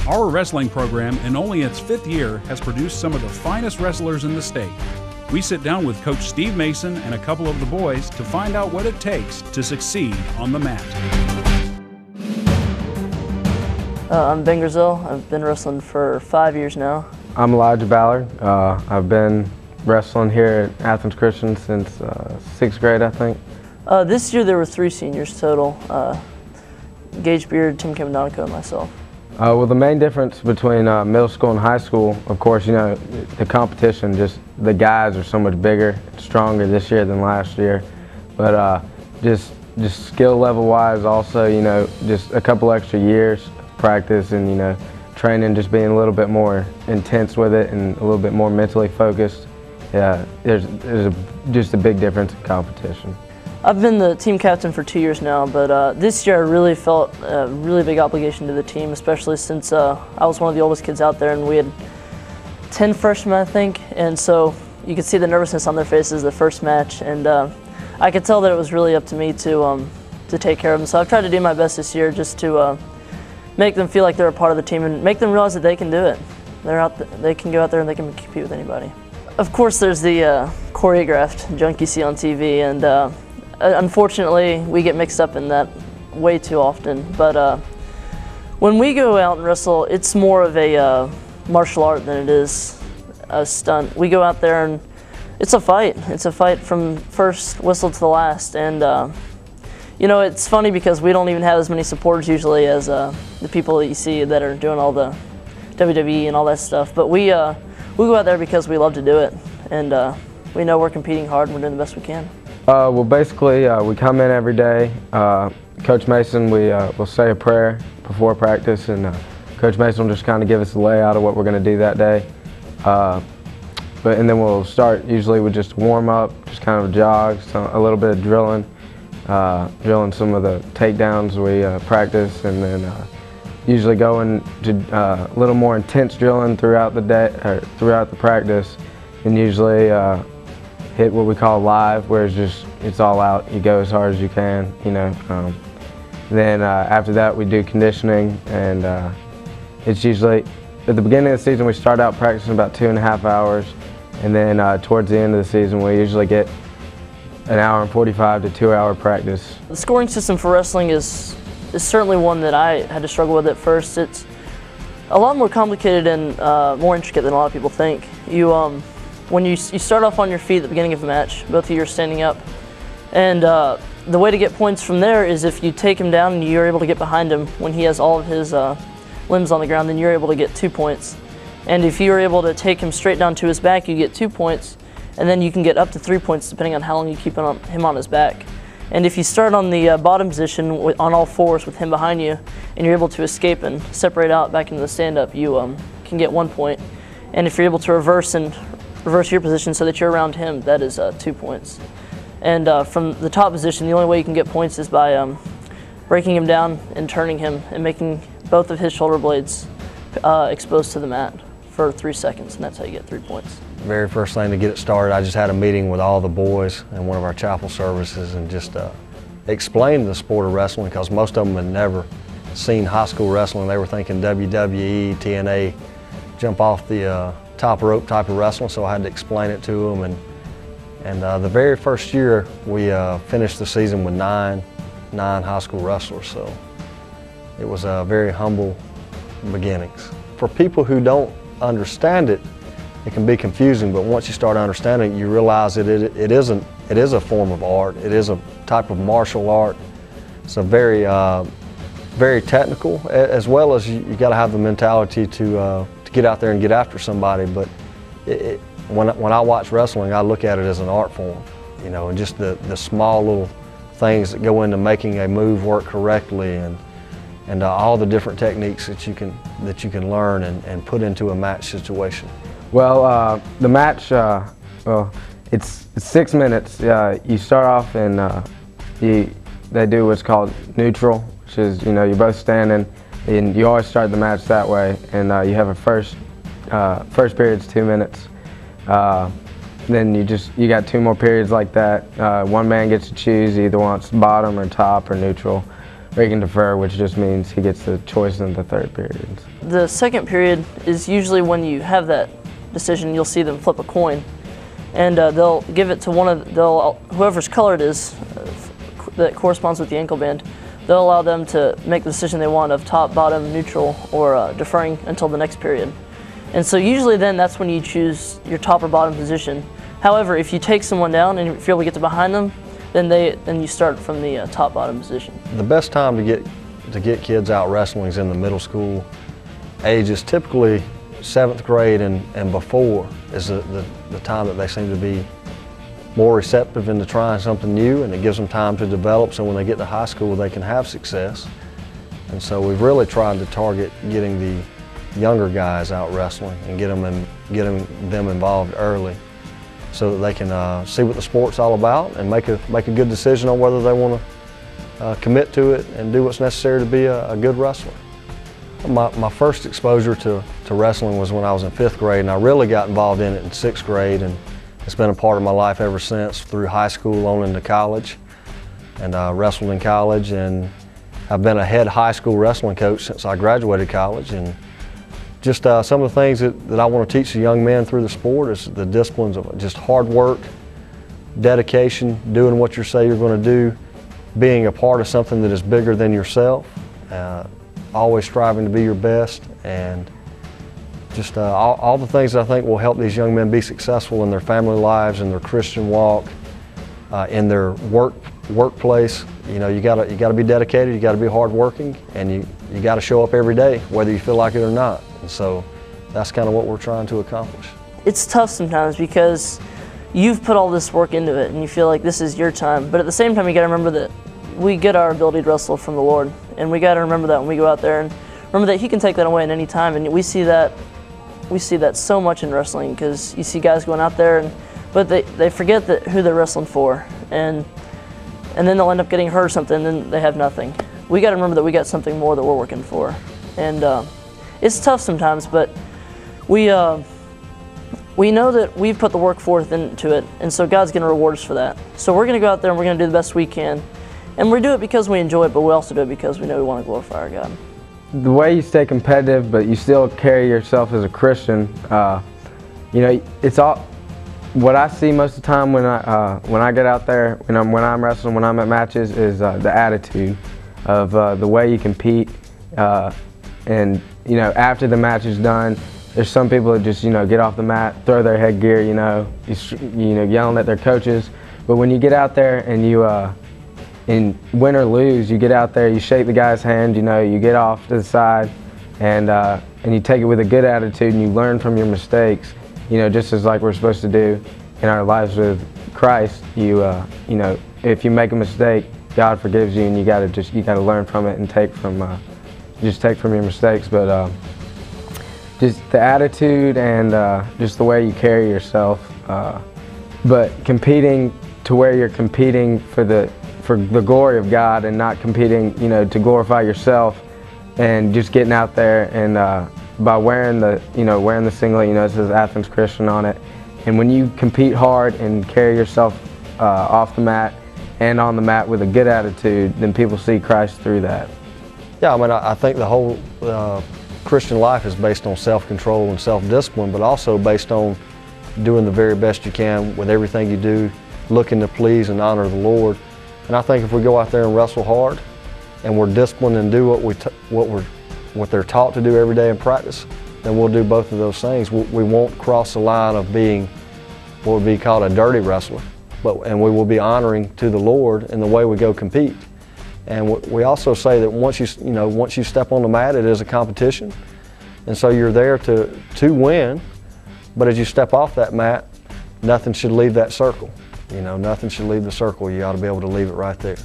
Our wrestling program, in only its 5th year, has produced some of the finest wrestlers in the state. We sit down with Coach Steve Mason and a couple of the boys to find out what it takes to succeed on the mat. I'm Ben Grizel. I've been wrestling for 5 years now. I'm Elijah Ballard. I've been wrestling here at Athens Christian since 6th grade, I think. This year there were 3 seniors total. Gage Beard, Tim Camadonico, and myself. Well, the main difference between middle school and high school, of course, you know, the competition, just the guys are so much bigger, stronger this year than last year. But just skill level wise also, you know, just a couple extra years of practice and, you know, training, just being a little bit more intense with it and a little bit more mentally focused. Yeah, there's just a big difference in competition. I've been the team captain for 2 years now, but this year I really felt a really big obligation to the team, especially since I was one of the oldest kids out there and we had 10 freshmen, I think, and so you could see the nervousness on their faces the first match, and I could tell that it was really up to me to take care of them. So I've tried to do my best this year just to make them feel like they're a part of the team and make them realize that they can do it. They can go out there and they can compete with anybody. Of course, there's the choreographed junk you see on TV, and unfortunately, we get mixed up in that way too often. But when we go out and wrestle, it's more of a martial art than it is a stunt. We go out there and it's a fight. It's a fight from first whistle to the last. And you know, it's funny because we don't even have as many supporters usually as the people that you see that are doing all the WWE and all that stuff. But we go out there because we love to do it, and we know we're competing hard and we're doing the best we can. Well, basically, we come in every day. Coach Mason, we'll say a prayer before practice, and Coach Mason will just kind of give us a layout of what we're going to do that day. And then we'll start usually with just warm up, just kind of a jog, a little bit of drilling, drilling some of the takedowns we practice, and then usually go into a little more intense drilling throughout the day, or throughout the practice, and usually hit what we call live, where it's all out. You go as hard as you can, you know. Then after that, we do conditioning, and it's usually at the beginning of the season we start out practicing about 2.5 hours, and then towards the end of the season we usually get 1 hour and 45 to 2 hour practice. The scoring system for wrestling is certainly one that I had to struggle with at first. It's a lot more complicated and more intricate than a lot of people think. When you start off on your feet at the beginning of a match, both of you are standing up, and the way to get points from there is if you take him down and you're able to get behind him when he has all of his limbs on the ground, then you're able to get 2 points. And if you're able to take him straight down to his back, you get 2 points, and then you can get up to 3 points depending on how long you keep him on his back. And if you start on the bottom position on all fours with him behind you, and you're able to escape and separate out back into the stand-up, you can get 1 point. And if you're able to reverse your position so that you're around him, that is 2 points. And from the top position, the only way you can get points is by breaking him down and turning him and making both of his shoulder blades exposed to the mat for 3 seconds, and that's how you get 3 points. Very first thing to get it started, I just had a meeting with all the boys in one of our chapel services and just explained the sport of wrestling, because most of them had never seen high school wrestling. They were thinking WWE, TNA, jump off the top rope type of wrestling, so I had to explain it to them. And the very first year, we finished the season with nine high school wrestlers, so it was very humble beginnings. For people who don't understand it, it can be confusing, but once you start understanding it, you realize that it is a form of art. It is a type of martial art. It's a very technical, as well as you got to have the mentality to get out there and get after somebody. But when I watch wrestling, I look at it as an art form, you know, and just the small little things that go into making a move work correctly, and all the different techniques that you can learn and put into a match situation. Well, the match, well, it's 6 minutes. You start off and they do what's called neutral, which is, you know, you're both standing, and you always start the match that way. And you have a first period's 2 minutes. Then you got 2 more periods like that. One man gets to choose, either wants bottom or top or neutral. or he can defer, which just means he gets the choice in the third period. The second period is usually when you have that decision. You'll see them flip a coin, and they'll give it to whoever's color it is that corresponds with the ankle band. They'll allow them to make the decision they want of top, bottom, neutral, or deferring until the next period. And so usually then that's when you choose your top or bottom position. However, if you take someone down and if you're able to get to behind them, then you start from the top bottom position. The best time to get kids out wrestling is in the middle school ages. Typically 7th grade and before is the time that they seem to be more receptive into trying something new, and it gives them time to develop, so when they get to high school they can have success. And so we've really tried to target getting the younger guys out wrestling and getting them involved early, so that they can see what the sport's all about and make a good decision on whether they want to commit to it and do what's necessary to be a good wrestler. My first exposure to wrestling was when I was in 5th grade, and I really got involved in it in 6th grade, and it's been a part of my life ever since, through high school on into college. And I wrestled in college, and I've been a head high school wrestling coach since I graduated college. And just some of the things that I want to teach the young men through the sport is the disciplines of just hard work, dedication, doing what you say you're going to do, being a part of something that is bigger than yourself, always striving to be your best, and just all the things that I think will help these young men be successful in their family lives, in their Christian walk, in their workplace. You know, you gotta be dedicated, you gotta be hardworking, and you gotta show up every day, whether you feel like it or not. And so that's kind of what we're trying to accomplish. It's tough sometimes because you've put all this work into it and you feel like this is your time, but at the same time you gotta remember that we get our ability to wrestle from the Lord, and we gotta remember that when we go out there, and remember that He can take that away at any time. And we see that so much in wrestling, because you see guys going out there, but they forget who they're wrestling for, and then they'll end up getting hurt or something, and then they have nothing. We got to remember that we got something more that we're working for, and it's tough sometimes, but we know that we've put the work forth into it, and so God's going to reward us for that. So we're going to go out there and we're going to do the best we can, and we do it because we enjoy it, but we also do it because we know we want to glorify our God. The way you stay competitive, but you still carry yourself as a Christian, you know, it's all what I see most of the time when I get out there, when I'm wrestling, when I'm at matches, is the attitude of the way you compete. And you know, after the match is done, there's some people that just, you know, get off the mat, throw their headgear, you know, yelling at their coaches. But when you get out there and you in win or lose, you get out there, you shake the guy's hand, you know, you get off to the side, and you take it with a good attitude, and you learn from your mistakes, you know, just as like we're supposed to do in our lives with Christ. You know, if you make a mistake, God forgives you, and you gotta learn from it and take from your mistakes. But just the attitude and just the way you carry yourself, but competing to where you're competing for the glory of God, and not competing, you know, to glorify yourself, and just getting out there and by wearing the singlet, you know, it says Athens Christian on it. And when you compete hard and carry yourself off the mat and on the mat with a good attitude, then people see Christ through that. Yeah, I mean, I think the whole Christian life is based on self-control and self-discipline, but also based on doing the very best you can with everything you do, looking to please and honor the Lord. And I think if we go out there and wrestle hard, and we're disciplined and do what they're taught to do every day in practice, then we'll do both of those things. We won't cross the line of being what would be called a dirty wrestler, and we will be honoring to the Lord in the way we go compete. And we also say that once you step on the mat, it is a competition, and so you're there to win. But as you step off that mat, nothing should leave that circle. You know, nothing should leave the circle. You ought to be able to leave it right there.